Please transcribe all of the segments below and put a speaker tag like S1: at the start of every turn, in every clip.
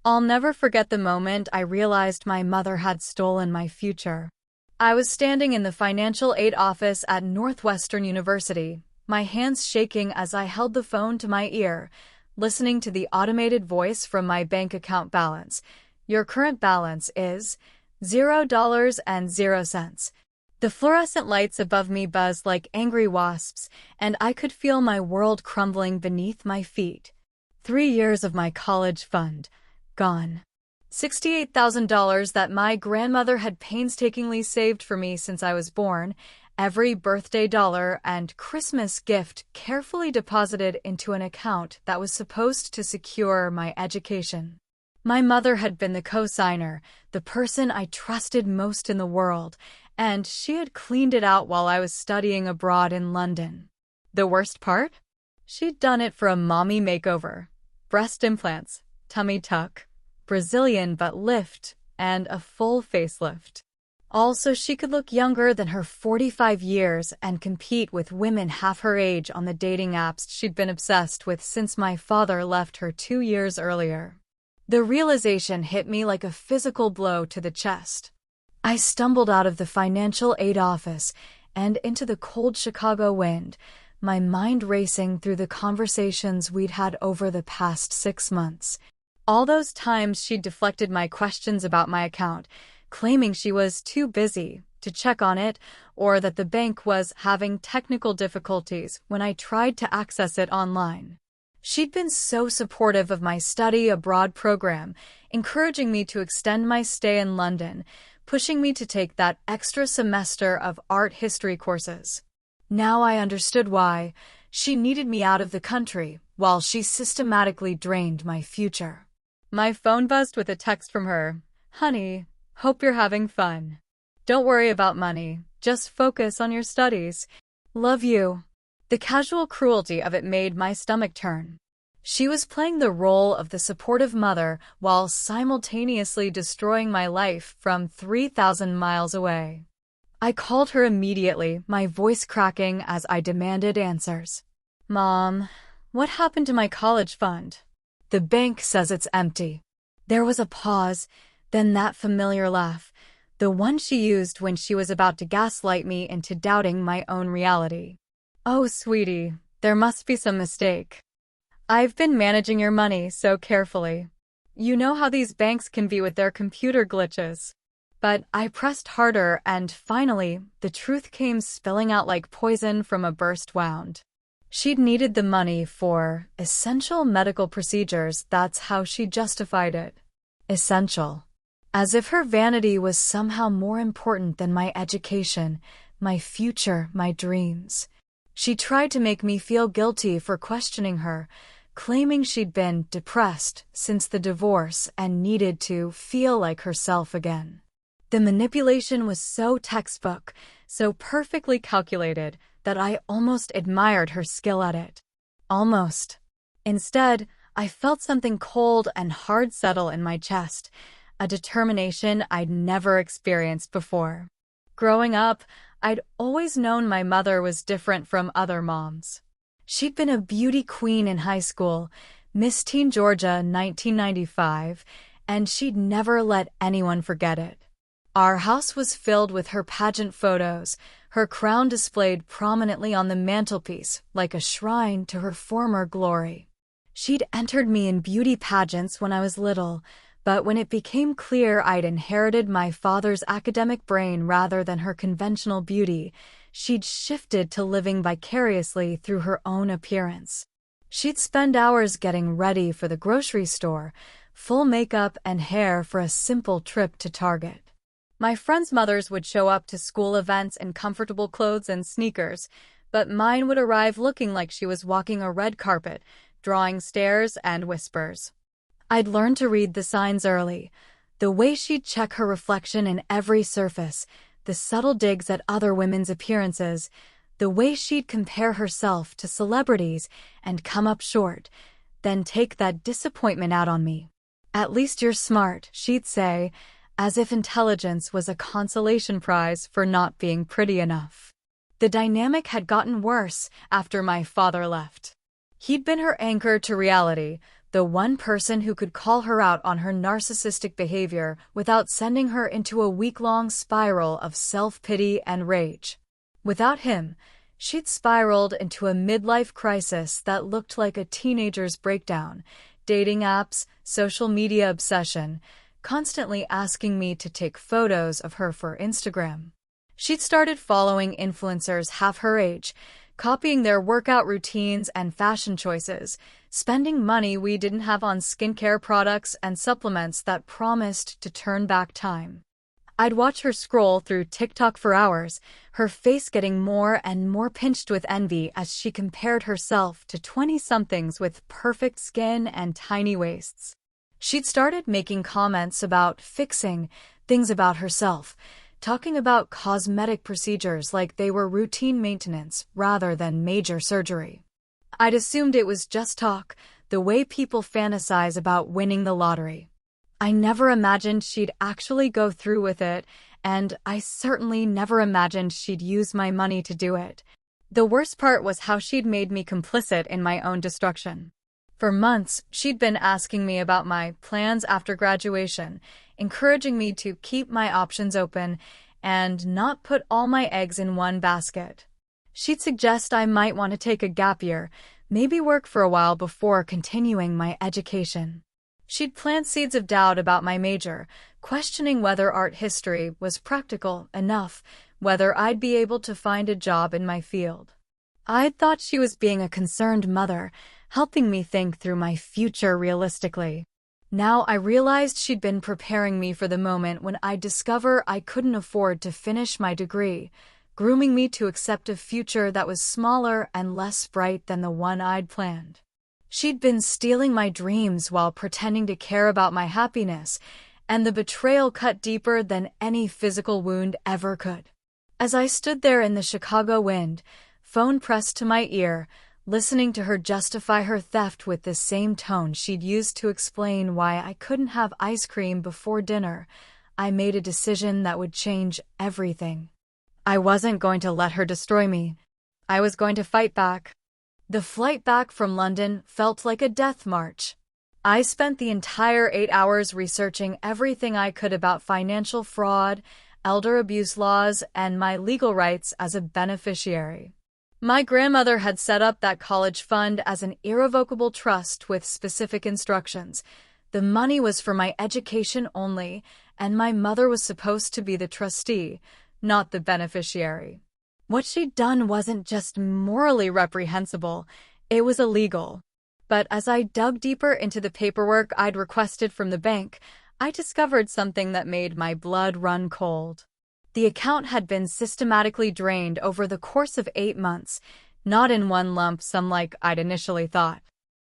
S1: I'll never forget the moment I realized my mother had stolen my future. I was standing in the financial aid office at Northwestern University, my hands shaking as I held the phone to my ear, listening to the automated voice from my bank account balance. Your current balance is $0.00. The fluorescent lights above me buzzed like angry wasps, and I could feel my world crumbling beneath my feet. 3 years of my college fund, gone. $68,000 that my grandmother had painstakingly saved for me since I was born, every birthday dollar and Christmas gift carefully deposited into an account that was supposed to secure my education. My mother had been the co-signer, the person I trusted most in the world, and she had cleaned it out while I was studying abroad in London. The worst part? She'd done it for a mommy makeover. Breast implants, tummy tuck, Brazilian butt lift, and a full facelift. All so she could look younger than her 45 years and compete with women half her age on the dating apps she'd been obsessed with since my father left her 2 years earlier. The realization hit me like a physical blow to the chest. I stumbled out of the financial aid office and into the cold Chicago wind, my mind racing through the conversations we'd had over the past 6 months. All those times she'd deflected my questions about my account, claiming she was too busy to check on it or that the bank was having technical difficulties when I tried to access it online. She'd been so supportive of my study abroad program, encouraging me to extend my stay in London, pushing me to take that extra semester of art history courses. Now I understood why she needed me out of the country while she systematically drained my future. My phone buzzed with a text from her. Honey, hope you're having fun. Don't worry about money, just focus on your studies. Love you. The casual cruelty of it made my stomach turn. She was playing the role of the supportive mother while simultaneously destroying my life from 3,000 miles away. I called her immediately, my voice cracking as I demanded answers. Mom, what happened to my college fund? The bank says it's empty. There was a pause, then that familiar laugh, the one she used when she was about to gaslight me into doubting my own reality. Oh, sweetie, there must be some mistake. I've been managing your money so carefully. You know how these banks can be with their computer glitches. But I pressed harder and finally, the truth came spilling out like poison from a burst wound. She'd needed the money for essential medical procedures, that's how she justified it. Essential. As if her vanity was somehow more important than my education, my future, my dreams. She tried to make me feel guilty for questioning her, claiming she'd been depressed since the divorce and needed to feel like herself again. The manipulation was so textbook, so perfectly calculated, that I almost admired her skill at it. Almost. Instead, I felt something cold and hard settle in my chest, a determination I'd never experienced before. Growing up, I'd always known my mother was different from other moms. She'd been a beauty queen in high school, Miss Teen Georgia 1995, and she'd never let anyone forget it. Our house was filled with her pageant photos, her crown displayed prominently on the mantelpiece like a shrine to her former glory. She'd entered me in beauty pageants when I was little, but when it became clear I'd inherited my father's academic brain rather than her conventional beauty, she'd shifted to living vicariously through her own appearance. She'd spend hours getting ready for the grocery store, full makeup and hair for a simple trip to Target. My friends' mothers would show up to school events in comfortable clothes and sneakers, but mine would arrive looking like she was walking a red carpet, drawing stares and whispers. I'd learned to read the signs early, the way she'd check her reflection in every surface, the subtle digs at other women's appearances, the way she'd compare herself to celebrities and come up short, then take that disappointment out on me. At least you're smart, she'd say, as if intelligence was a consolation prize for not being pretty enough. The dynamic had gotten worse after my father left. He'd been her anchor to reality, the the one person who could call her out on her narcissistic behavior without sending her into a week-long spiral of self-pity and rage. Without him, she'd spiraled into a midlife crisis that looked like a teenager's breakdown, dating apps, social media obsession, constantly asking me to take photos of her for Instagram. She'd started following influencers half her age, copying their workout routines and fashion choices, spending money we didn't have on skincare products and supplements that promised to turn back time. I'd watch her scroll through TikTok for hours, her face getting more and more pinched with envy as she compared herself to 20-somethings with perfect skin and tiny waists. She'd started making comments about fixing things about herself, talking about cosmetic procedures like they were routine maintenance rather than major surgery. I'd assumed it was just talk, the way people fantasize about winning the lottery. I never imagined she'd actually go through with it, and I certainly never imagined she'd use my money to do it. The worst part was how she'd made me complicit in my own destruction. For months, she'd been asking me about my plans after graduation, encouraging me to keep my options open and not put all my eggs in one basket. She'd suggest I might want to take a gap year, maybe work for a while before continuing my education. She'd plant seeds of doubt about my major, questioning whether art history was practical enough, whether I'd be able to find a job in my field. I'd thought she was being a concerned mother, helping me think through my future realistically. Now I realized she'd been preparing me for the moment when I'd discover I couldn't afford to finish my degree, grooming me to accept a future that was smaller and less bright than the one I'd planned. She'd been stealing my dreams while pretending to care about my happiness, and the betrayal cut deeper than any physical wound ever could. As I stood there in the Chicago wind, phone pressed to my ear, listening to her justify her theft with the same tone she'd used to explain why I couldn't have ice cream before dinner, I made a decision that would change everything. I wasn't going to let her destroy me. I was going to fight back. The flight back from London felt like a death march. I spent the entire 8 hours researching everything I could about financial fraud, elder abuse laws, and my legal rights as a beneficiary. My grandmother had set up that college fund as an irrevocable trust with specific instructions. The money was for my education only, and my mother was supposed to be the trustee, not the beneficiary. What she'd done wasn't just morally reprehensible, it was illegal. But as I dug deeper into the paperwork I'd requested from the bank, I discovered something that made my blood run cold. The account had been systematically drained over the course of 8 months, not in one lump sum like I'd initially thought.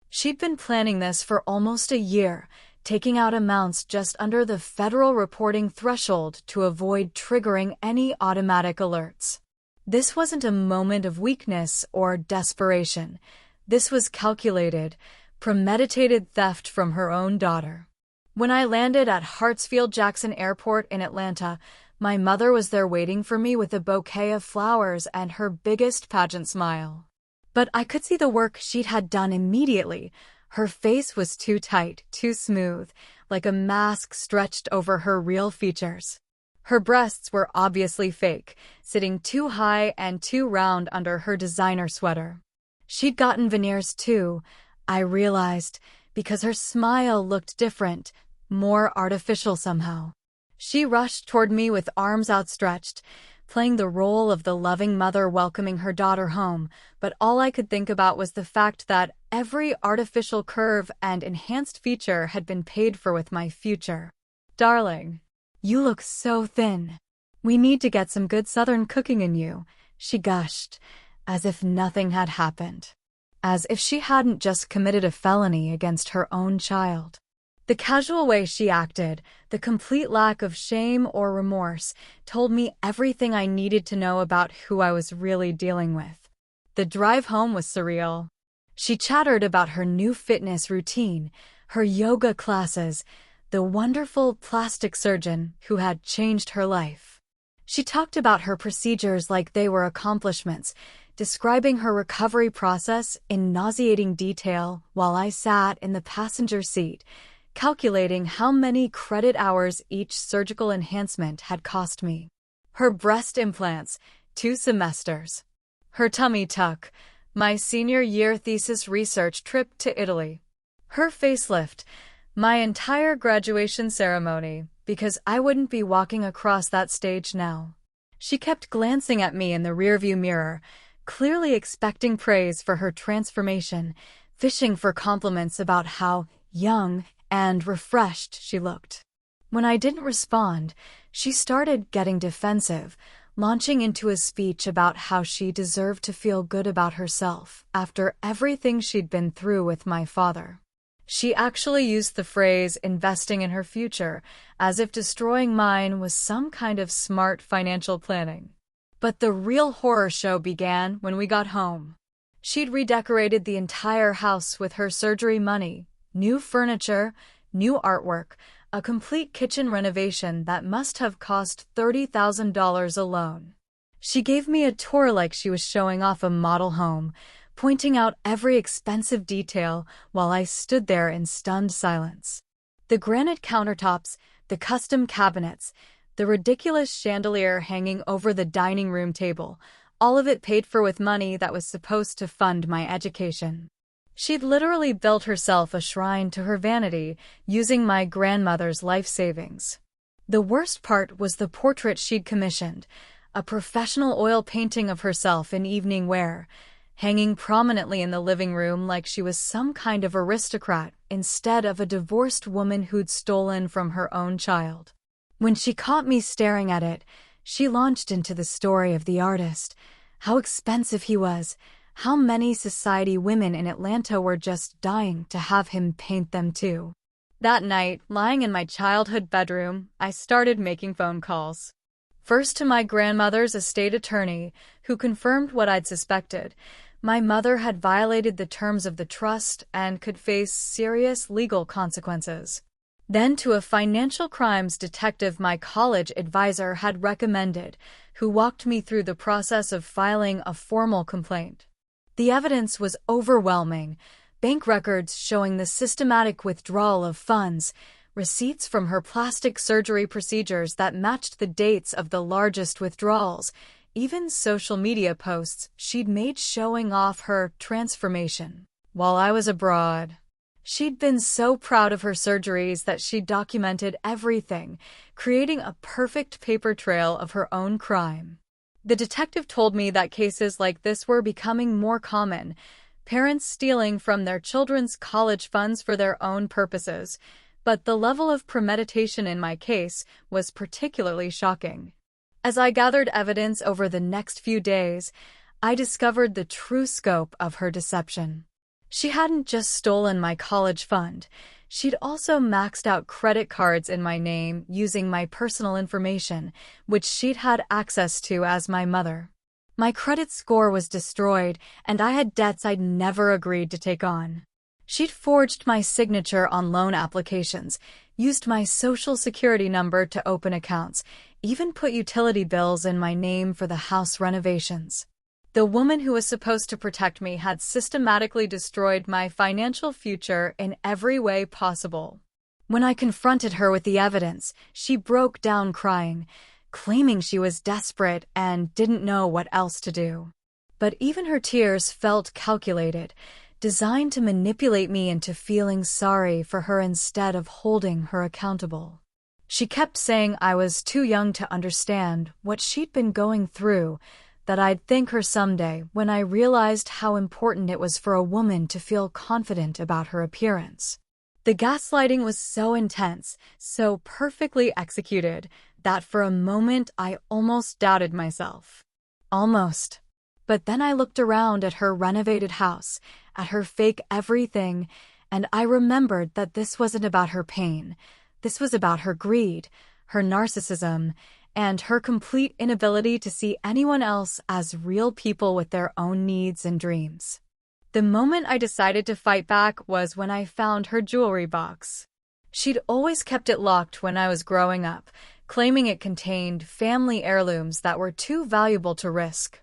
S1: She'd been planning this for almost a year, taking out amounts just under the federal reporting threshold to avoid triggering any automatic alerts. This wasn't a moment of weakness or desperation. This was calculated, premeditated theft from her own daughter. When I landed at Hartsfield-Jackson Airport in Atlanta, my mother was there waiting for me with a bouquet of flowers and her biggest pageant smile. But I could see the work she'd had done immediately. Her face was too tight, too smooth, like a mask stretched over her real features. Her breasts were obviously fake, sitting too high and too round under her designer sweater. She'd gotten veneers too, I realized, because her smile looked different, more artificial somehow. She rushed toward me with arms outstretched, playing the role of the loving mother welcoming her daughter home, but all I could think about was the fact that every artificial curve and enhanced feature had been paid for with my future. "Darling, you look so thin. We need to get some good Southern cooking in you," she gushed, as if nothing had happened. As if she hadn't just committed a felony against her own child. The casual way she acted, the complete lack of shame or remorse, told me everything I needed to know about who I was really dealing with. The drive home was surreal. She chattered about her new fitness routine, her yoga classes, the wonderful plastic surgeon who had changed her life. She talked about her procedures like they were accomplishments, describing her recovery process in nauseating detail while I sat in the passenger seat, calculating how many credit hours each surgical enhancement had cost me. Her breast implants, 2 semesters. Her tummy tuck, my senior year thesis research trip to Italy. Her facelift, my entire graduation ceremony, because I wouldn't be walking across that stage now. She kept glancing at me in the rearview mirror, clearly expecting praise for her transformation, fishing for compliments about how young and refreshed she looked. When I didn't respond, she started getting defensive, launching into a speech about how she deserved to feel good about herself after everything she'd been through with my father. She actually used the phrase investing in her future, as if destroying mine was some kind of smart financial planning. But the real horror show began when we got home. She'd redecorated the entire house with her surgery money, new furniture, new artwork, a complete kitchen renovation that must have cost $30,000 alone. She gave me a tour like she was showing off a model home, pointing out every expensive detail while I stood there in stunned silence. The granite countertops, the custom cabinets, the ridiculous chandelier hanging over the dining room table, all of it paid for with money that was supposed to fund my education. She'd literally built herself a shrine to her vanity using my grandmother's life savings. The worst part was the portrait she'd commissioned, a professional oil painting of herself in evening wear, hanging prominently in the living room like she was some kind of aristocrat instead of a divorced woman who'd stolen from her own child. When she caught me staring at it, she launched into the story of the artist, how expensive he was, how many society women in Atlanta were just dying to have him paint them too. That night, lying in my childhood bedroom, I started making phone calls. First to my grandmother's estate attorney, who confirmed what I'd suspected. My mother had violated the terms of the trust and could face serious legal consequences. Then to a financial crimes detective my college advisor had recommended, who walked me through the process of filing a formal complaint. The evidence was overwhelming: bank records showing the systematic withdrawal of funds, receipts from her plastic surgery procedures that matched the dates of the largest withdrawals, even social media posts she'd made showing off her transformation while I was abroad. She'd been so proud of her surgeries that she documented everything, creating a perfect paper trail of her own crime. The detective told me that cases like this were becoming more common, parents stealing from their children's college funds for their own purposes, but the level of premeditation in my case was particularly shocking. As I gathered evidence over the next few days, I discovered the true scope of her deception. She hadn't just stolen my college fund, she'd also maxed out credit cards in my name using my personal information, which she'd had access to as my mother. My credit score was destroyed, and I had debts I'd never agreed to take on. She'd forged my signature on loan applications, used my social security number to open accounts, even put utility bills in my name for the house renovations. The woman who was supposed to protect me had systematically destroyed my financial future in every way possible. When I confronted her with the evidence, she broke down crying, claiming she was desperate and didn't know what else to do. But even her tears felt calculated, designed to manipulate me into feeling sorry for her instead of holding her accountable. She kept saying I was too young to understand what she'd been going through, that I'd thank her someday when I realized how important it was for a woman to feel confident about her appearance. The gaslighting was so intense, so perfectly executed, that for a moment I almost doubted myself. Almost. But then I looked around at her renovated house, at her fake everything, and I remembered that this wasn't about her pain. This was about her greed, her narcissism, and her complete inability to see anyone else as real people with their own needs and dreams. The moment I decided to fight back was when I found her jewelry box. She'd always kept it locked when I was growing up, claiming it contained family heirlooms that were too valuable to risk.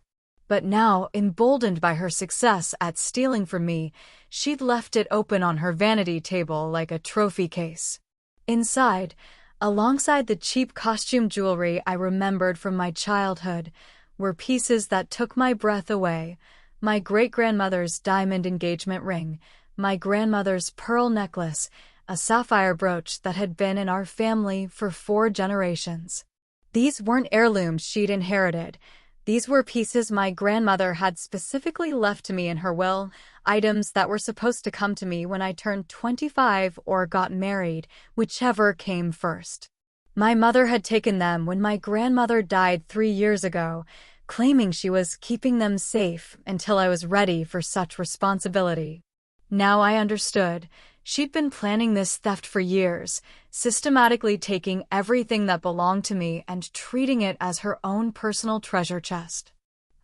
S1: But now, emboldened by her success at stealing from me, she'd left it open on her vanity table like a trophy case. Inside, alongside the cheap costume jewelry I remembered from my childhood, were pieces that took my breath away: my great-grandmother's diamond engagement ring, my grandmother's pearl necklace, a sapphire brooch that had been in our family for 4 generations. These weren't heirlooms she'd inherited. These were pieces my grandmother had specifically left to me in her will, items that were supposed to come to me when I turned 25 or got married, whichever came first. My mother had taken them when my grandmother died 3 years ago, claiming she was keeping them safe until I was ready for such responsibility. Now I understood. She'd been planning this theft for years, systematically taking everything that belonged to me and treating it as her own personal treasure chest.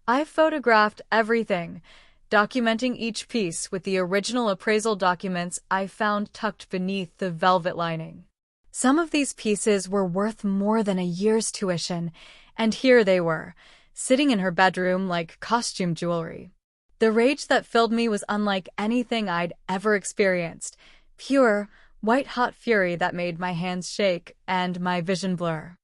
S1: I photographed everything, documenting each piece with the original appraisal documents I found tucked beneath the velvet lining. Some of these pieces were worth more than a year's tuition, and here they were, sitting in her bedroom like costume jewelry. The rage that filled me was unlike anything I'd ever experienced. Pure, white-hot fury that made my hands shake and my vision blur.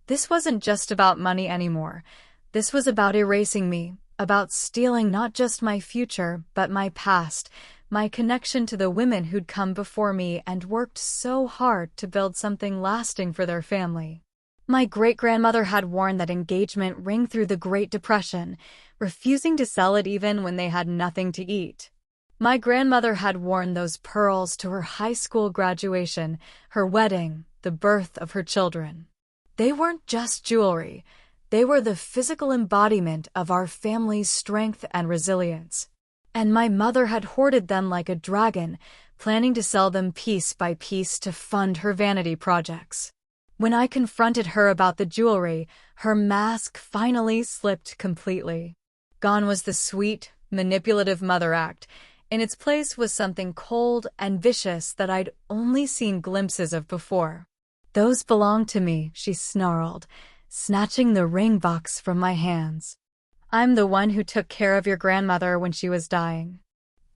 S1: This wasn't just about money anymore. This was about erasing me, about stealing not just my future, but my past, my connection to the women who'd come before me and worked so hard to build something lasting for their family. My great-grandmother had worn that engagement ring through the Great Depression, refusing to sell it even when they had nothing to eat. My grandmother had worn those pearls to her high school graduation, her wedding, the birth of her children. They weren't just jewelry. They were the physical embodiment of our family's strength and resilience. And my mother had hoarded them like a dragon, planning to sell them piece by piece to fund her vanity projects. When I confronted her about the jewelry, her mask finally slipped completely. Gone was the sweet, manipulative mother act. In its place was something cold and vicious that I'd only seen glimpses of before. "Those belong to me," she snarled, snatching the ring box from my hands. "I'm the one who took care of your grandmother when she was dying.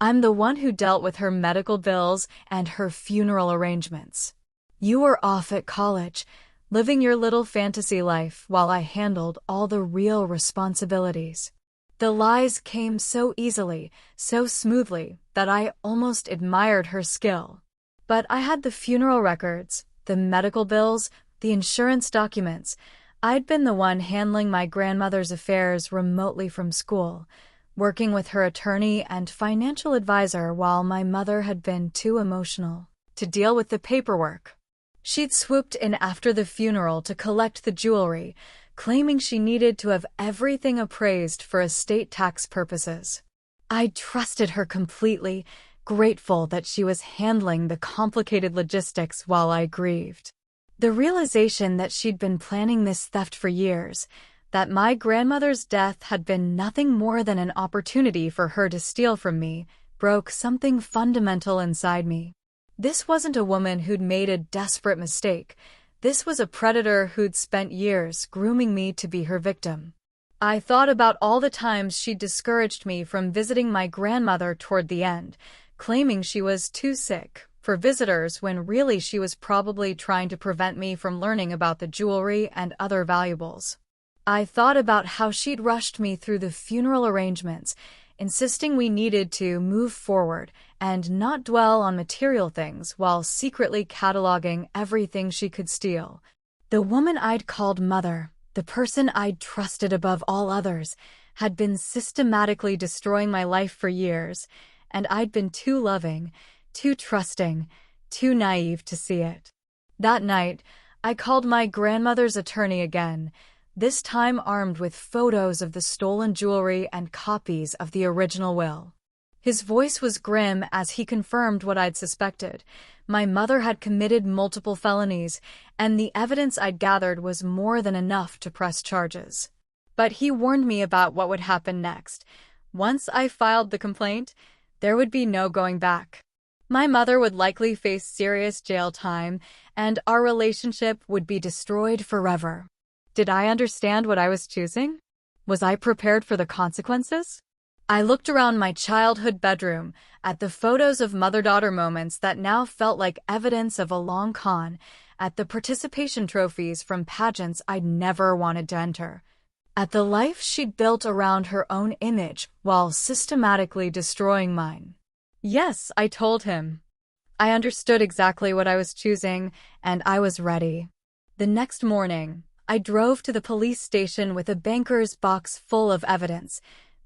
S1: I'm the one who dealt with her medical bills and her funeral arrangements. You were off at college, living your little fantasy life while I handled all the real responsibilities." The lies came so easily, so smoothly, that I almost admired her skill. But I had the funeral records, the medical bills, the insurance documents. I'd been the one handling my grandmother's affairs remotely from school, working with her attorney and financial advisor while my mother had been too emotional to deal with the paperwork. She'd swooped in after the funeral to collect the jewelry, claiming she needed to have everything appraised for estate tax purposes. I trusted her completely, grateful that she was handling the complicated logistics while I grieved. The realization that she'd been planning this theft for years, that my grandmother's death had been nothing more than an opportunity for her to steal from me, broke something fundamental inside me. This wasn't a woman who'd made a desperate mistake. This was a predator who'd spent years grooming me to be her victim. I thought about all the times she'd discouraged me from visiting my grandmother toward the end, claiming she was too sick for visitors when really she was probably trying to prevent me from learning about the jewelry and other valuables. I thought about how she'd rushed me through the funeral arrangements, insisting we needed to move forward and not dwell on material things while secretly cataloging everything she could steal. The woman I'd called mother, the person I'd trusted above all others, had been systematically destroying my life for years, and I'd been too loving, too trusting, too naive to see it. That night, I called my grandmother's attorney again, this time armed with photos of the stolen jewelry and copies of the original will. His voice was grim as he confirmed what I'd suspected. My mother had committed multiple felonies, and the evidence I'd gathered was more than enough to press charges. But he warned me about what would happen next. Once I filed the complaint, there would be no going back. My mother would likely face serious jail time, and our relationship would be destroyed forever. Did I understand what I was choosing? Was I prepared for the consequences? I looked around my childhood bedroom, at the photos of mother-daughter moments that now felt like evidence of a long con, at the participation trophies from pageants I'd never wanted to enter, at the life she'd built around her own image while systematically destroying mine. Yes, I told him. I understood exactly what I was choosing, and I was ready. The next morning, I drove to the police station with a banker's box full of evidence: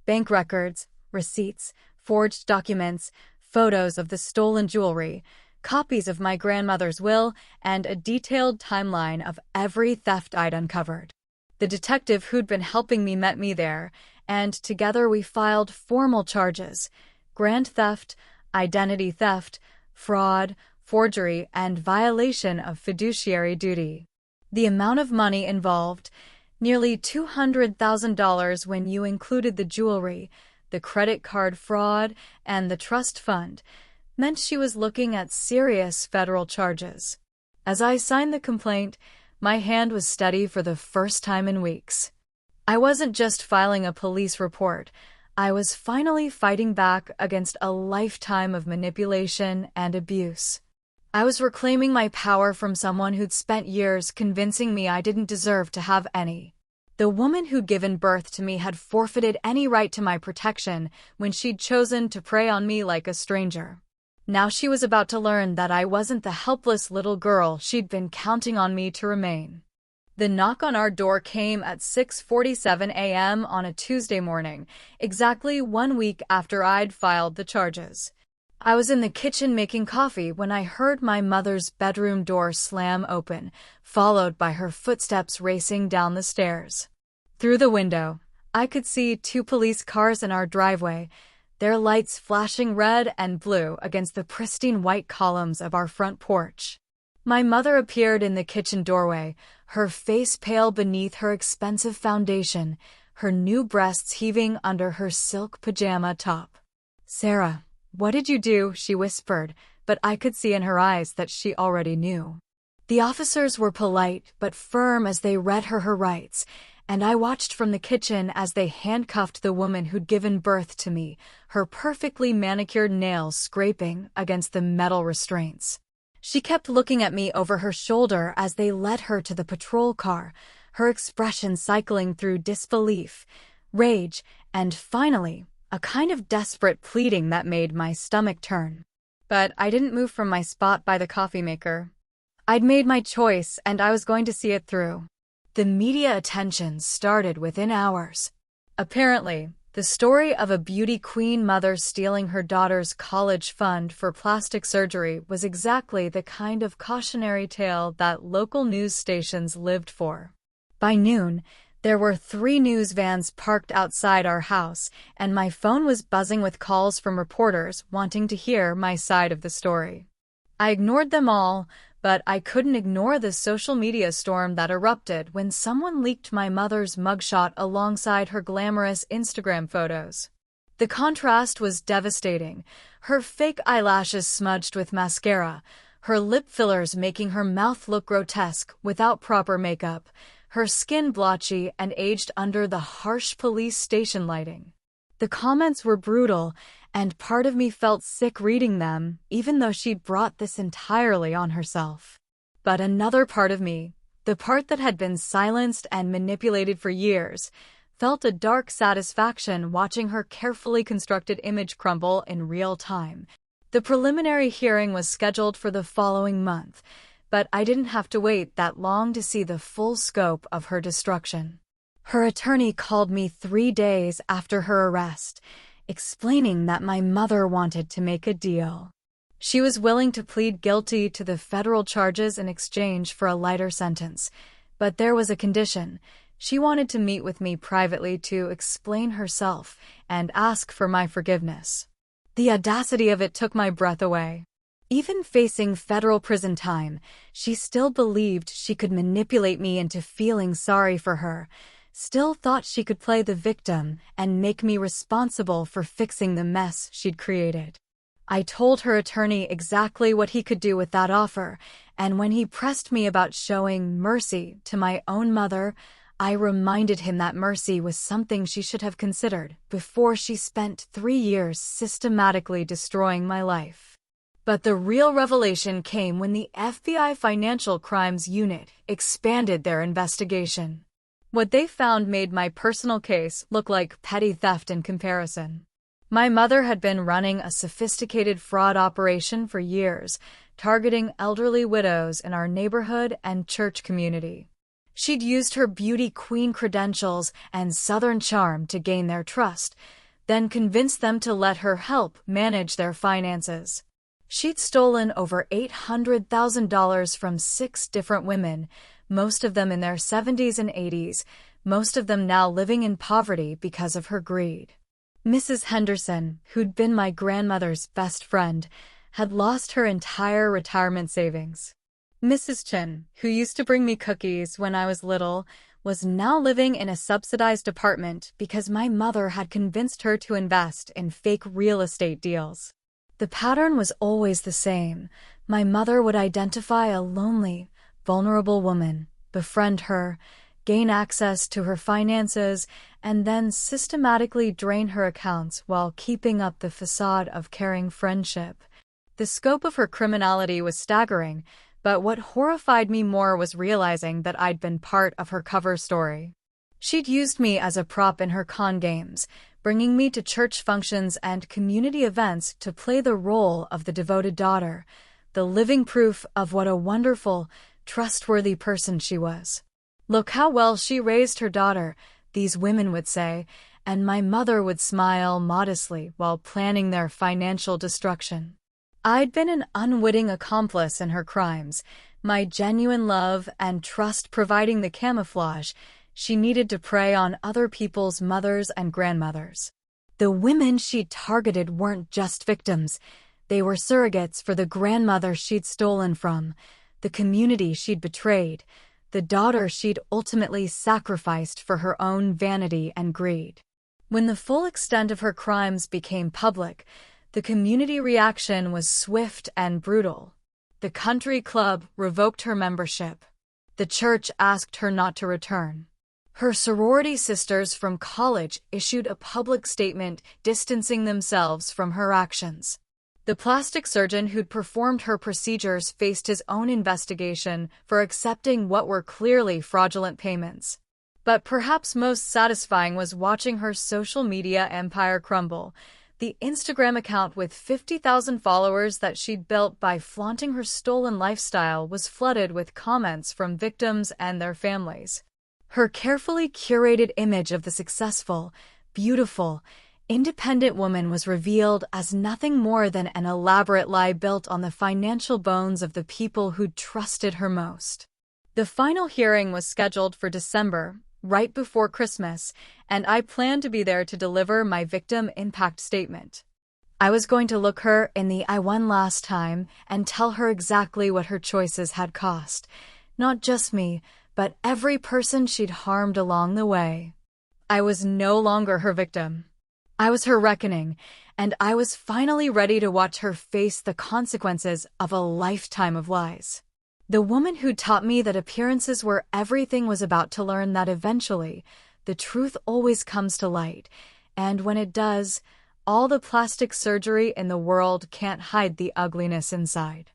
S1: bank records, receipts, forged documents, photos of the stolen jewelry, copies of my grandmother's will, and a detailed timeline of every theft I'd uncovered. The detective who'd been helping me met me there, and together we filed formal charges: grand theft, identity theft, fraud, forgery, and violation of fiduciary duty. The amount of money involved, nearly $200,000 when you included the jewelry, the credit card fraud, and the trust fund, meant she was looking at serious federal charges. As I signed the complaint, my hand was steady for the first time in weeks. I wasn't just filing a police report. I was finally fighting back against a lifetime of manipulation and abuse. I was reclaiming my power from someone who'd spent years convincing me I didn't deserve to have any. The woman who'd given birth to me had forfeited any right to my protection when she'd chosen to prey on me like a stranger. Now she was about to learn that I wasn't the helpless little girl she'd been counting on me to remain. The knock on our door came at 6:47 a.m. on a Tuesday morning, exactly 1 week after I'd filed the charges. I was in the kitchen making coffee when I heard my mother's bedroom door slam open, followed by her footsteps racing down the stairs. Through the window, I could see 2 police cars in our driveway, their lights flashing red and blue against the pristine white columns of our front porch. My mother appeared in the kitchen doorway, her face pale beneath her expensive foundation, her new breasts heaving under her silk pajama top. "Sarah, what did you do?" she whispered, but I could see in her eyes that she already knew. The officers were polite but firm as they read her rights, and I watched from the kitchen as they handcuffed the woman who'd given birth to me, her perfectly manicured nails scraping against the metal restraints. She kept looking at me over her shoulder as they led her to the patrol car, her expression cycling through disbelief, rage, and finally, a kind of desperate pleading that made my stomach turn. But I didn't move from my spot by the coffee maker. I'd made my choice, and I was going to see it through. The media attention started within hours. Apparently, the story of a beauty queen mother stealing her daughter's college fund for plastic surgery was exactly the kind of cautionary tale that local news stations lived for. By noon, there were 3 news vans parked outside our house, and my phone was buzzing with calls from reporters wanting to hear my side of the story. I ignored them all, but I couldn't ignore the social media storm that erupted when someone leaked my mother's mugshot alongside her glamorous Instagram photos. The contrast was devastating, her fake eyelashes smudged with mascara, her lip fillers making her mouth look grotesque without proper makeup, her skin blotchy and aged under the harsh police station lighting. The comments were brutal, and part of me felt sick reading them, even though she'd brought this entirely on herself. But another part of me, the part that had been silenced and manipulated for years, felt a dark satisfaction watching her carefully constructed image crumble in real time. The preliminary hearing was scheduled for the following month, but I didn't have to wait that long to see the full scope of her destruction. Her attorney called me 3 days after her arrest, explaining that my mother wanted to make a deal. She was willing to plead guilty to the federal charges in exchange for a lighter sentence, but there was a condition. She wanted to meet with me privately to explain herself and ask for my forgiveness. The audacity of it took my breath away. Even facing federal prison time, she still believed she could manipulate me into feeling sorry for her, still thought she could play the victim and make me responsible for fixing the mess she'd created. I told her attorney exactly what he could do with that offer, and when he pressed me about showing mercy to my own mother, I reminded him that mercy was something she should have considered before she spent 3 years systematically destroying my life. But the real revelation came when the FBI Financial Crimes Unit expanded their investigation. What they found made my personal case look like petty theft in comparison. My mother had been running a sophisticated fraud operation for years, targeting elderly widows in our neighborhood and church community. She'd used her beauty queen credentials and Southern charm to gain their trust, then convinced them to let her help manage their finances. She'd stolen over $800,000 from 6 different women, most of them in their 70s and 80s, most of them now living in poverty because of her greed. Mrs. Henderson, who'd been my grandmother's best friend, had lost her entire retirement savings. Mrs. Chin, who used to bring me cookies when I was little, was now living in a subsidized apartment because my mother had convinced her to invest in fake real estate deals. The pattern was always the same. My mother would identify a lonely, vulnerable woman, befriend her, gain access to her finances, and then systematically drain her accounts while keeping up the facade of caring friendship. The scope of her criminality was staggering, but what horrified me more was realizing that I'd been part of her cover story. She'd used me as a prop in her con games, bringing me to church functions and community events to play the role of the devoted daughter, the living proof of what a wonderful, trustworthy person she was. "Look how well she raised her daughter," these women would say, and my mother would smile modestly while planning their financial destruction. I'd been an unwitting accomplice in her crimes, my genuine love and trust providing the camouflage she needed to prey on other people's mothers and grandmothers. The women she'd targeted weren't just victims. They were surrogates for the grandmother she'd stolen from, the community she'd betrayed, the daughter she'd ultimately sacrificed for her own vanity and greed. When the full extent of her crimes became public, the community reaction was swift and brutal. The country club revoked her membership. The church asked her not to return. Her sorority sisters from college issued a public statement distancing themselves from her actions. The plastic surgeon who'd performed her procedures faced his own investigation for accepting what were clearly fraudulent payments. But perhaps most satisfying was watching her social media empire crumble. The Instagram account with 50,000 followers that she'd built by flaunting her stolen lifestyle was flooded with comments from victims and their families. Her carefully curated image of the successful, beautiful, independent woman was revealed as nothing more than an elaborate lie built on the financial bones of the people who'd trusted her most. The final hearing was scheduled for December, right before Christmas, and I planned to be there to deliver my victim impact statement. I was going to look her in the eye one last time and tell her exactly what her choices had cost. Not just me, but every person she'd harmed along the way. I was no longer her victim. I was her reckoning, and I was finally ready to watch her face the consequences of a lifetime of lies. The woman who taught me that appearances were everything was about to learn that eventually, the truth always comes to light, and when it does, all the plastic surgery in the world can't hide the ugliness inside.